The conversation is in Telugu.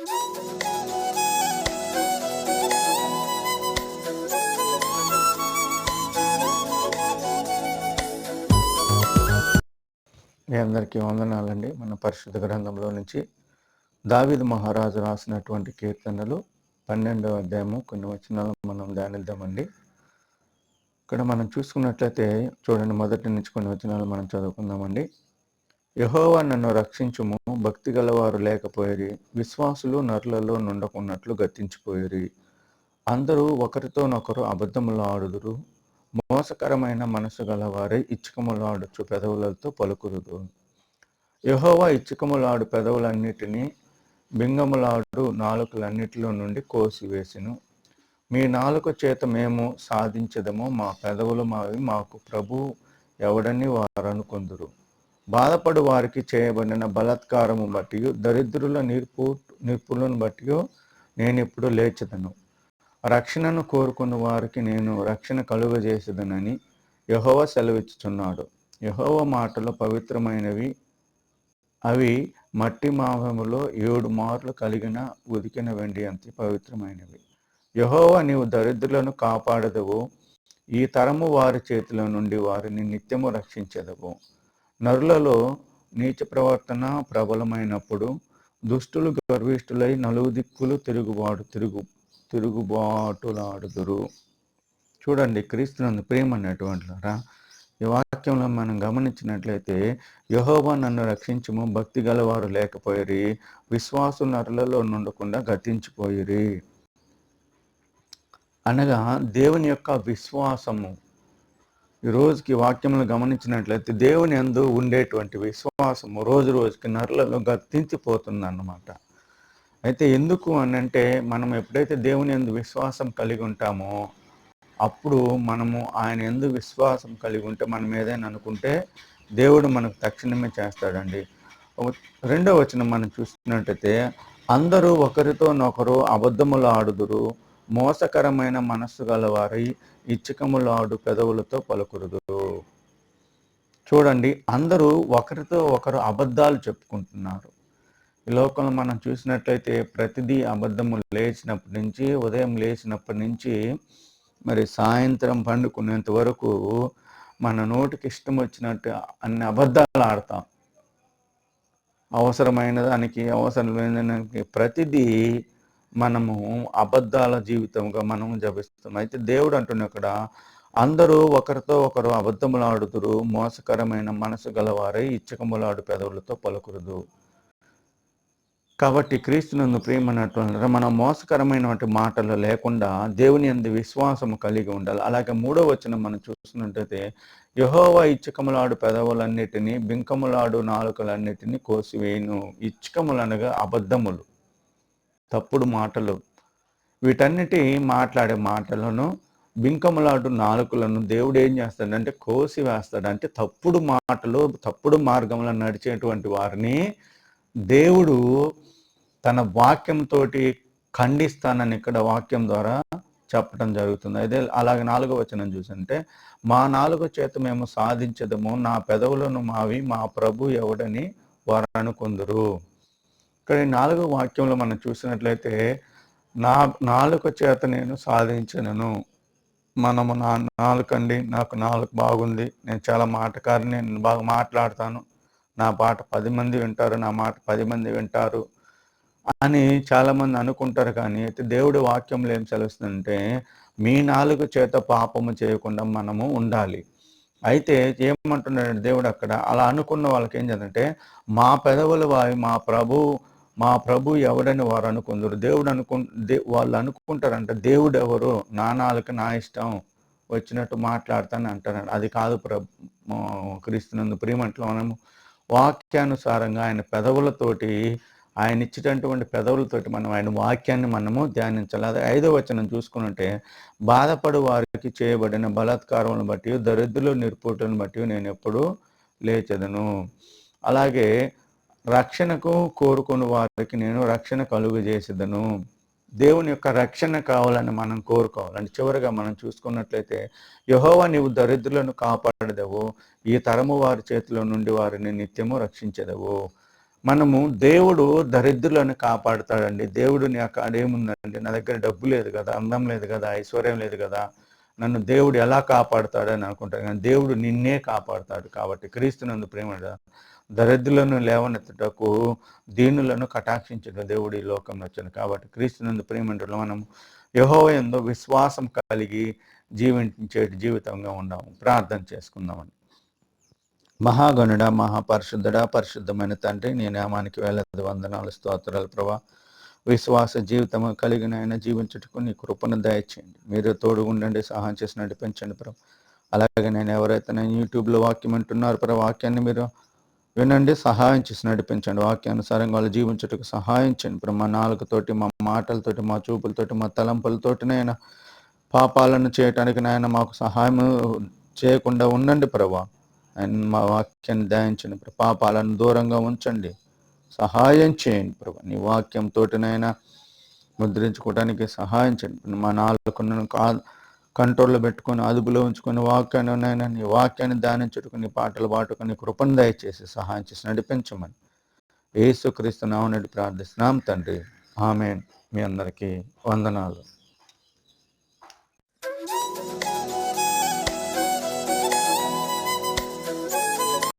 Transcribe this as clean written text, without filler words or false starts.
మీ అందరికీ వందనాలండి. మన పరిశుద్ధ గ్రంథంలో నుంచి దావీదు మహారాజు రాసినటువంటి కీర్తనలు 12వ అధ్యాయము కొన్ని వచనాలు మనం ధ్యానిద్దామండి. ఇక్కడ మనం చూసుకున్నట్లయితే చూడండి, మొదటి నుంచి కొన్ని వచనాలు మనం చదువుకుందామండి. యెహోవా నన్ను రక్షించుము, భక్తి గలవారు లేకపోయిరి, విశ్వాసులు నరులలో నుండకున్నట్లు గతించిపోయిరి. అందరూ ఒకరితోనొకరు అబద్ధములు ఆడుదురు, మోసకరమైన మనసు గలవారై ఇచ్చకములాడుచు పెదవులతో పలుకుదురు. యెహోవా ఇచ్చకములాడు పెదవులన్నిటినీ బింగములాడు నాలుకలన్నిటిలో నుండి కోసివేసెను. మీ నాలుక చేత మేము సాధించదము, మా పెదవులు మావి, మాకు ప్రభు ఎవడని వారు అనుకొందురు. బాధపడు వారికి చేయబడిన బలాత్కారము బట్టి, దరిద్రుల నిర్పులను బట్టి నేనిప్పుడు లేచెదను. రక్షణను కోరుకున్న వారికి నేను రక్షణ కలుగజేసేదనని యెహోవా సెలవిచ్చుచున్నాడు. యెహోవా మాటలు పవిత్రమైనవి, అవి మట్టి మాంసములో 7 మార్లు కలిగిన ఉదికిన వెండి అంత పవిత్రమైనవి. యెహోవా, నీవు దరిద్రులను కాపాడదవు, ఈ తరము వారి చేతిలో నుండి వారిని నిత్యము రక్షించెదవు. నరులలో నీచ ప్రవర్తన ప్రబలమైనప్పుడు దుష్టులు గర్విష్ఠులై నలుదిక్కులు తిరుగుబాటులాడుదురు. చూడండి, క్రీస్తునందు ప్రియమైనటువంటివారా, ఈ వాక్యంలో మనం గమనించినట్లయితే యెహోవా నన్ను రక్షించుము, భక్తి గలవారు లేకపోయిరి, విశ్వాసు నరులలో నుండకుండా గతించిపోయిరి అనగా దేవుని యొక్క విశ్వాసము. ఈ రోజుకి వాక్యంలో గమనించినట్లయితే దేవుని యందు ఉండేటువంటి విశ్వాసము రోజు రోజుకి నరులలో గతించిపోతుంది అన్నమాట. అయితే ఎందుకు అని అంటే, మనం ఎప్పుడైతే దేవుని యందు విశ్వాసం కలిగి ఉంటామో అప్పుడు మనము ఆయన యందు విశ్వాసం కలిగి ఉంటే, మనం ఏదైనా అనుకుంటే దేవుడు మనకు తక్షణమే చేస్తాడండి. రెండవ వచనం మనం చూస్తున్నట్టయితే, అందరూ ఒకరితోనొకరు అబద్ధములు ఆడుదురు, మోసకరమైన మనస్సు గలవారై ఇచ్చకములాడు పెదవులతో పలుకుదురు. చూడండి, అందరూ ఒకరితో ఒకరు అబద్ధాలు చెప్పుకుంటున్నారు. ఈ లోకంలో మనం చూసినట్లయితే ప్రతిదీ అబద్ధము. లేచినప్పటి నుంచి, ఉదయం లేచినప్పటి నుంచి మరి సాయంత్రం పండుకునేంత వరకు మన నోటికి ఇష్టం వచ్చినట్టు అన్ని అబద్ధాలు ఆడతాం. అవసరమైన దానికి, అవసరం లేని దానికి ప్రతిదీ మనము అబద్ధాల జీవితంగా మనం జపిస్తాం. అయితే దేవుడు అంటున్న ఇక్కడ, అందరూ ఒకరితో ఒకరు అబద్ధములు ఆడుదురు, మోసకరమైన మనసు గలవారై ఇచ్చకములాడు పెదవులతో పలుకురుదు. కాబట్టి క్రీస్తునందు ప్రియమైనటువంటి మనం మోసకరమైనటువంటి మాటలు లేకుండా దేవుని యందు విశ్వాసము కలిగి ఉండాలి. అలాగే 3వ వచనం మనం చూస్తున్నట్టయితే, యెహోవా ఇచ్చకములాడు పెదవులన్నిటినీ బింకములాడు నాలుకలన్నిటినీ కోసివేయును. ఇచ్చకములు అనగా అబద్ధములు, తప్పుడు మాటలు. వీటన్నిటి మాట్లాడే మాటలను, బింకములాడు నాలుకలను దేవుడు ఏం చేస్తాడంటే కోసి వేస్తాడు. అంటే తప్పుడు మాటలు, తప్పుడు మార్గంలో నడిచేటువంటి వారిని దేవుడు తన వాక్యంతో ఖండిస్తానని ఇక్కడ వాక్యం ద్వారా చెప్పడం జరుగుతుంది. అయితే అలాగే 4వ వచనం చూసంటే, మా నాలుక చేత మేము సాధించదము, నా పెదవులను మావి, మా ప్రభు ఎవడని వారు అనుకుందురు. ఇక్కడ 4వ వాక్యంలో మనం చూసినట్లయితే, నా నాలుక చేత నేను సాధించను. మనము నా నాలుకండి, నాకు నాలుక బాగుంది, నేను చాలా మాటకారిని, నేను బాగా మాట్లాడతాను, నా మాట 10 మంది వింటారు, నా మాట 10 మంది వింటారు అని చాలామంది అనుకుంటారు. కానీ అయితే దేవుడి వాక్యంలో ఏం సెలవుస్తుందంటే, మీ నాలుక చేత పాపము చేయకుండా మనము ఉండాలి. అయితే ఏమంటున్నాడు దేవుడు అక్కడ, అలా అనుకున్న వాళ్ళకి ఏం చేద్దంటే, మా పెదవులు వావి, మా ప్రభు ఎవడని వారు అనుకుందరు. వాళ్ళు అనుకుంటారంట, దేవుడు ఎవరు, నా నాలుక నా ఇష్టం వచ్చినట్టు మాట్లాడతాను అంటారు. అది కాదు క్రీస్తునందు ప్రియమంట్లో మనము వాక్యానుసారంగా ఆయన పెదవులతోటి, ఆయన ఇచ్చేటటువంటి పెదవులతోటి మనం ఆయన వాక్యాన్ని మనము ధ్యానించాలి. అదే 5వ వచనం చూసుకుంటే, బాధపడు వారికి చేయబడిన బలాత్కారములను బట్టి, దరిద్రుల నిర్పులను బట్టి నేను ఎప్పుడు లేచెదను. అలాగే రక్షణకు కోరుకుని వారికి నేను రక్షణ కలుగజేసేదను. దేవుని యొక్క రక్షణ కావాలని మనం కోరుకోవాలండి. చివరిగా మనం చూసుకున్నట్లయితే, యెహోవా, నీవు దరిద్రులను కాపాడదవు, ఈ తరము వారి చేతిలో నుండి వారిని నిత్యము రక్షించెదవు. మనము దేవుడు దరిద్రులను కాపాడుతాడండి. దేవుడు నా కాడ ఏముందండి, నా దగ్గర డబ్బు లేదు కదా, అందం లేదు కదా, ఐశ్వర్యం లేదు కదా, నన్ను దేవుడు ఎలా కాపాడుతాడని అనుకుంటాడు. కానీ దేవుడు నిన్నే కాపాడుతాడు. కాబట్టి క్రీస్తునందు ప్రేమ దరిద్రులను లేవనెత్తుటకు దీనులను కటాక్షించిన దేవుడు ఈ లోకంలో వచ్చాను. కాబట్టి క్రీస్తునందు ప్రేమంటలో మనం యెహోవా యందు విశ్వాసం కలిగి జీవించే జీవితంగా ఉన్నాము. ప్రార్థన చేసుకుందామని. మహాగణుడ, మహాపరిశుద్ధుడ, పరిశుద్ధమైన తండ్రి, నీ నామానికి వేలాది వందనాలు, స్తోత్రాలు ప్రభా. విశ్వాస జీవితం కలిగిన ఆయన జీవించుటకు నీ కృపను దయచేయండి. మీరు తోడు ఉండండి, సహాయం చేసి నడిపించండి ప్రభు. అలాగే నేను ఎవరైతే నేను యూట్యూబ్లో వాక్యం వింటున్నారు ప్రభు, వాక్యాన్ని మీరు వినండి, సహాయం చేసి నడిపించండి. వాక్యానుసారంగా వాళ్ళు జీవించుటకు సహాయం చేయండి ప్రభు. మా నాలుగుతోటి, మా మాటలతోటి, మా చూపులతోటి, మా తలంపులతోటి నాయన పాపాలను చేయటానికి నాయన మాకు సహాయం చేయకుండా ఉండండి ప్రభా. ఆయన మా వాక్యాన్ని దయించండి ప్రభు. పాపాలను దూరంగా ఉంచండి, సహాయం చేయండి ప్రభు. నీ వాక్యంతోటినైనా ముద్రించుకోవడానికి సహాయం చేయండి. మా నాలుగును కంట్రోల్లో పెట్టుకొని అదుపులో ఉంచుకొని వాక్యాన్ని నీ వాక్యాన్ని ధ్యానించుకుని పాటలు పాడుకొని కృపను దయచేసి సహాయం చేసి నడిపించమని యేసుక్రీస్తు నామమున ప్రార్థిస్తున్నాం తండ్రి. ఆమేన్. మీ అందరికీ వందనాలు.